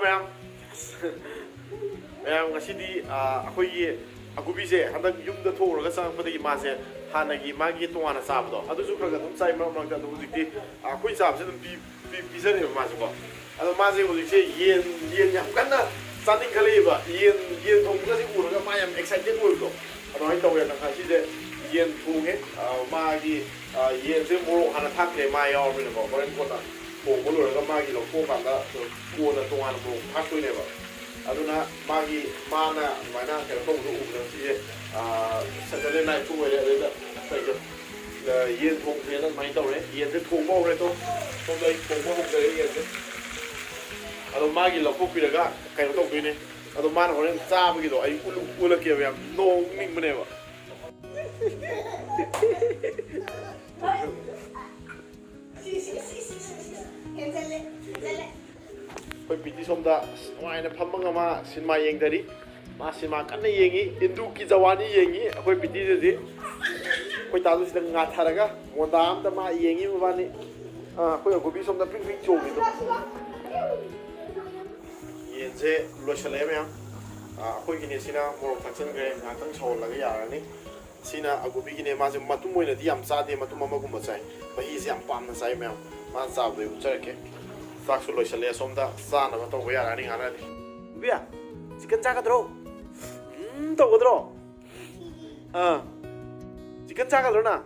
ma'am. Ma'am, ngasi akogi agubise handak yumda thoraga sangpadagi mase hanagi magi tongana sabdo adusu khraga dum sai mram mram da hujikti akoi sabse dum pizane mase ko ado mase hujikse yen yam kanna saning khaliba yen thongga si uraga ma yam excited oido ado hai tawe na khasi de yen thonge magi yen se moro hana thakre ma yaw ni ko koren ko ta thong lo ga magi lo ko kanda ko na tongana mo thakoi ne ba aduna magi mana mana kaya tong du ubna si Saturday night tu wala ada saja yen thong dia nak main tahu yen tu thong mau re to thong dai thong mau dari yen tu ado magi lo ko piraga kaya tong du ni ado mana orang sa begitu ai ulu kia yang no ning mana ba koi piti somda waina phamanga ma cinema yeng dari ma cinema kanna yengi indu ki jawani yengi koi piti de koi talu sida nga tharaga modam da ma yengi mabani koi gobi somda ping ping chogi do yenje lochale me koi gine sina morok thaksan gre ngatang chol laga yarani sina agobi gine ma se matum moina di am sa de matum ma gum chai bahi se am pam na sai me ma sa de ucharke Saksu loy sale somda sana ma to go yara ni ngara ni biya chicken cha ka dro to go dro chicken cha ka dro na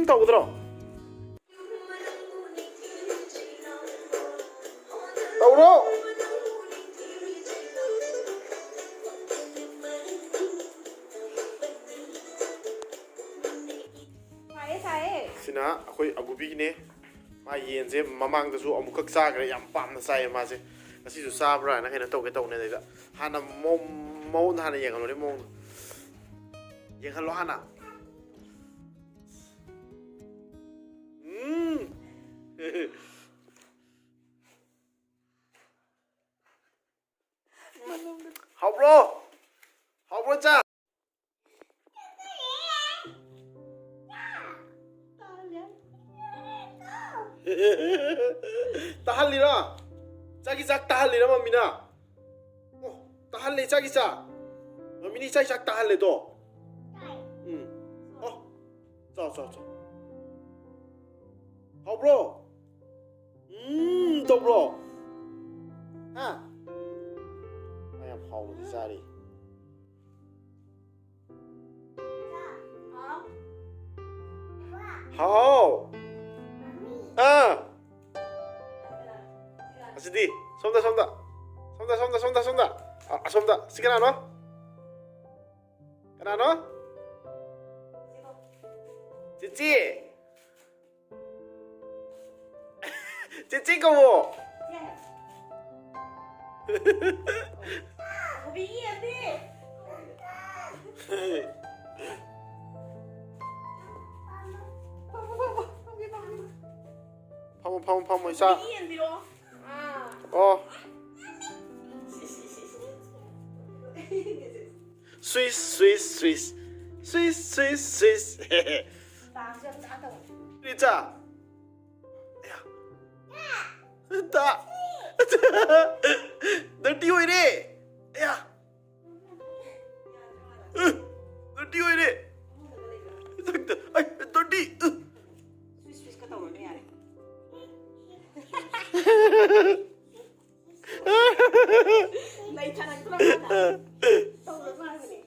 to go dro sina akoi agubi ne ma yenje mamang da su amukak sagre yam pamna sai ma se asi su sabra na kaina to ke to ne da hana mo na hana yenga lo ni mo yenga lo hana how bro cha tahalira chagi chak tahalira mamina oh tahalle chagi cha mamini chai chak tahalle do oh cha how bro to bro ha I am how the sari how Asidi, somda. Somda. Sikana no? Kana no? Cici. Cici kamu. Bingung deh. 파모 isa. Oh. Swiss. Rica. Ya. Tak. Dirty ini. Ya. Dirty ini. Ay, dirty. Swiss kata orang ni ada. Nay tanag ko lang na. Tawag mo ni.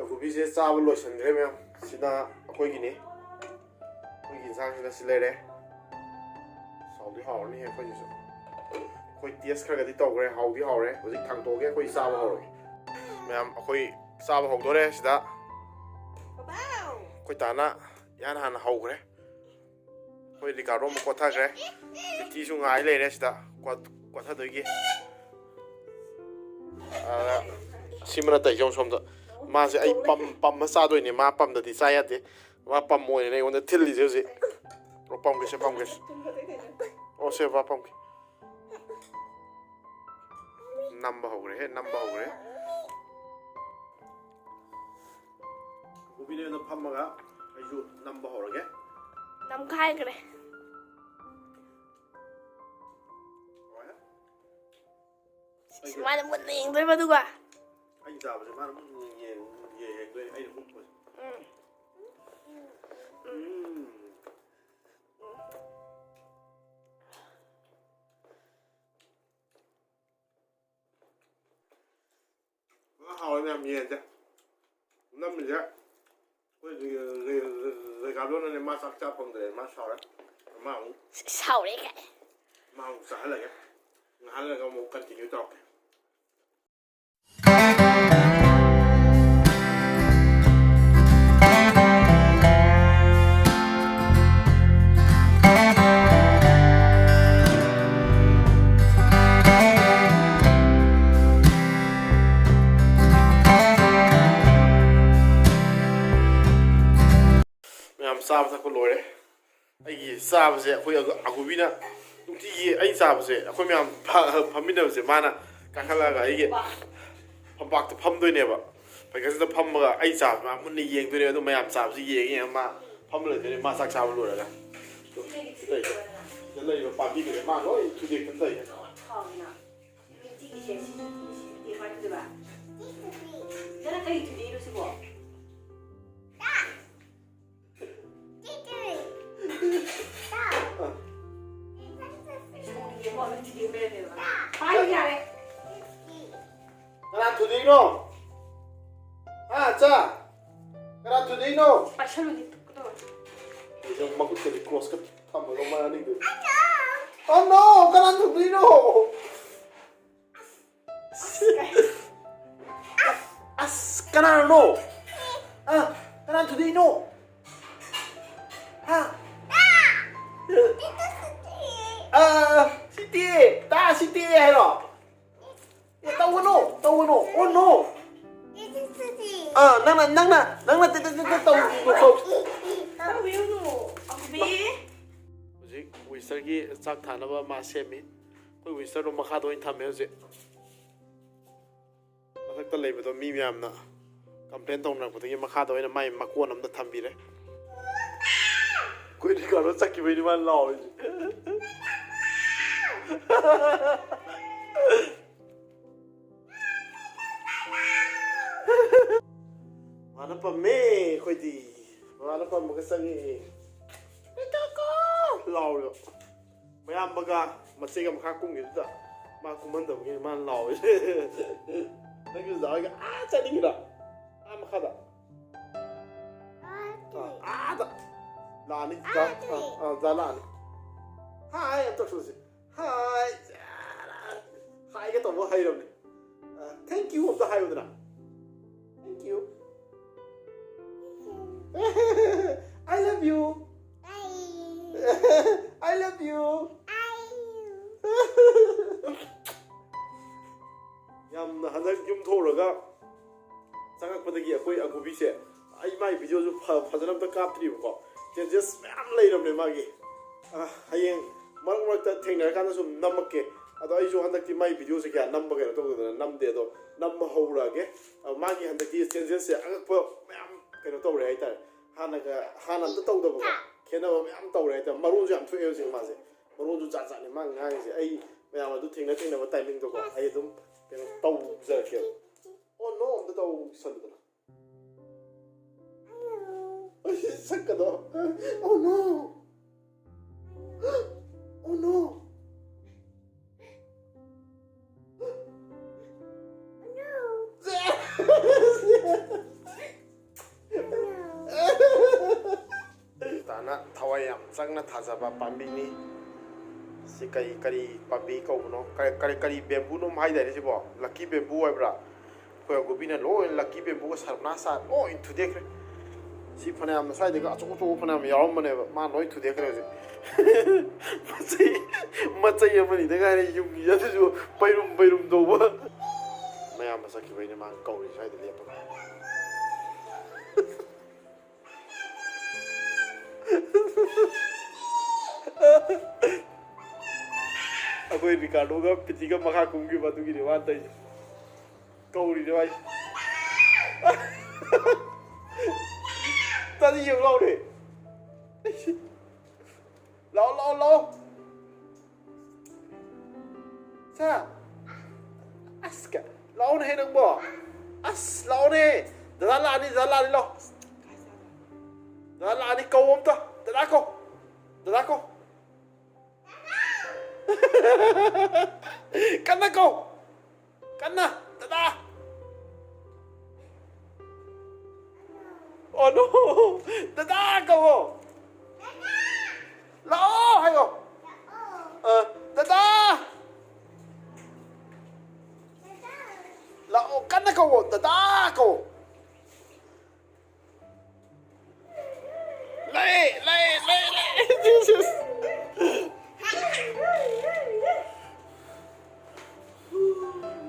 Gobi se chaba loisandre me sida akoi gini. Koi gi sang sida silere. Saudi haurni he koi su. Koi ties khara gadi togre haudi haure. Hojik thang toge koi chaba haure. Ma'am akoi chaba hogdore sida. Koi tana yan han haugre. Koi Ricardo mo kotha gre. Ti su ngai le re sida. Kotha dogi. Simra tai jong somda. Ma se ai pam ma sa doi ni ma pam da ti sa ya te. Ma pam mo ni on the til li je. Ro pam ke. O se va pam ke. Number ho gre. Ubi ne no pam ma ga ai ju number ho ge. Nam khai kare. ꯁꯨꯃꯥꯏꯅ ꯃꯨꯟꯅ ꯌꯦꯡꯗꯣꯏꯕ ꯑꯗꯨꯒ ꯑꯩ ꯆꯥꯕꯁꯦ ꯃꯥꯅ ꯌꯦꯡꯗꯣꯏꯅꯦ ꯑꯩꯅ ꯍꯨꯛꯄꯁꯦ hào anh em nhìn chưa năm mình chứ rồi gặp luôn này mà sắc cha phòng để mà sao đấy mà không sao đấy cái mà không xả lại cái hắn là có một căn chỉnh cho Sab sa ko lore ai sab se khoi agubi na nuti gi ai sab se khoi myam phamin na se mana ka khala ga ai ge phampak ta pham doi ne ba pai ka sa pham ga ai sab ma mun ni yeng doi ne do mayam sab si yeng ma pham le de ma sak sab lo ra ga dai ya lai ba pa bi ge ma loi tu de kan dai Kana today no? Ah, cha. Kana today no? Pasal ni tu. Yung makut ka di cross ka tama ko maning do. Oh no, kana today no. As kana no. Ah, kana today no. Ha. Siti, ta Siti hay rồi. Tao no. Oh no. Nang na tao Tao biết rồi. Ông biết. Hꯧꯖꯤꯛ ꯋꯤꯁꯔꯒꯤ ꯆꯥꯛ ꯊꯥꯅꯕ ꯃꯥ ꯁꯦꯝꯃꯤ ꯑꯩꯈꯣꯏ ꯋꯤꯁꯔꯗꯣ ꯃꯈꯥꯗ ꯑꯣꯏꯅ ꯊꯝꯃꯦ ꯍꯧꯖꯤꯛ ꯃꯊꯛꯇ ꯂꯩꯕꯗꯣ ꯃꯤ ꯃꯌꯥꯝꯅ ꯀꯝꯄ꯭ꯂꯦꯟ ꯇꯧꯅꯔꯛꯄꯗꯒꯤ ꯃꯈꯥꯗ ꯑꯣꯏꯅ ꯃꯥꯏ ꯃꯀꯣꯟ ꯑꯃꯗ ꯊꯝꯕꯤꯔꯦ ꯑꯩꯈꯣꯏ ꯔꯤꯀꯥꯔꯗꯣ ꯆꯠꯈꯤꯕꯩꯅꯤ ꯃꯥꯅ ꯂꯥꯎꯔꯤꯁꯦ Mana pame khoi di mana pam ga sangi ko law lo mayam baga mache ga makha kum gi da ma kuman da gi man law na gi da ga cha di da makha da da la ni da la ni hai to su si hai ga to bo hai ro ni thank you of the hai udra thank you I love you. I love you. Yamna handak yum thoraga changakpadagi akoi agubi se ai mai video ju phajana ta kaptri ko changes ma'am leiramne magi hayeng marang ta thengna kana sum namakke ado ai ju handak ti mai video se kya namba ga to namde do nam hawra ge magi handak ti changes se agakpa ma'am kano tawre ai tar hana ta tawdaba ko khenaba ma'am tawre ai tar maru ju am thue se ma se maru ju cha cha ni ma ngai se ai ma'am adu thengna ba timing to ko ai dum kano taw za ke oh no the taw sandra sakado oh no oh no Tana thawayam changna thajaba pambini si kari pambi ko no kari bamboo no mai dai sibo lucky bamboo aibra ko gobina lo lucky bamboo ko sarna sa o into dekre si phana am sai de ga chu phana am yaw mane ma noi thu dekre macai amani de ga yum ya ju pairum do ba mayam sa ki bai ne ma kauri sai de lepa Aku Ricardo ga pitiga makha kumgi batu gi rewan tai kauri de bai ta di lâu đi lâu sao ꯑꯁ ꯂꯥꯛꯑꯣꯅꯦ ꯅꯪꯕꯣ ꯑꯁ ꯂꯥꯛꯑꯣꯅꯦ ꯗꯗꯥ ꯂꯥꯛꯑꯅꯤ ꯂꯥꯛꯑꯣ ꯗꯗꯥ ꯂꯥꯛꯑꯅꯤ ꯀꯧ ꯑꯝꯇ ꯗꯗꯥ ꯀꯧ ꯀꯟꯅ ꯀꯧ ꯀꯟꯅ ꯗꯗꯥ Oh no! Dada kau! Lao hayo! Dada! Lao kan na kau! Dada kau! Lay! Jesus!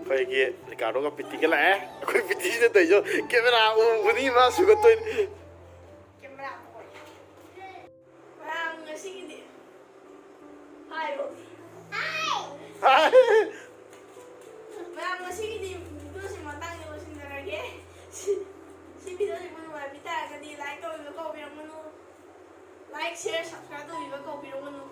Phải kia, cả nó có piti cái lẽ, cái piti nó tới cho camera uni mà suy tôi. Camera boy. Mang sini. Hai bro. Hai. Mang sini tu si matang ni masih nak lagi. Si video ni pun buat kita kan di like tu juga kau bilang mana. Like, share, subscribe tu juga kau bilang mana.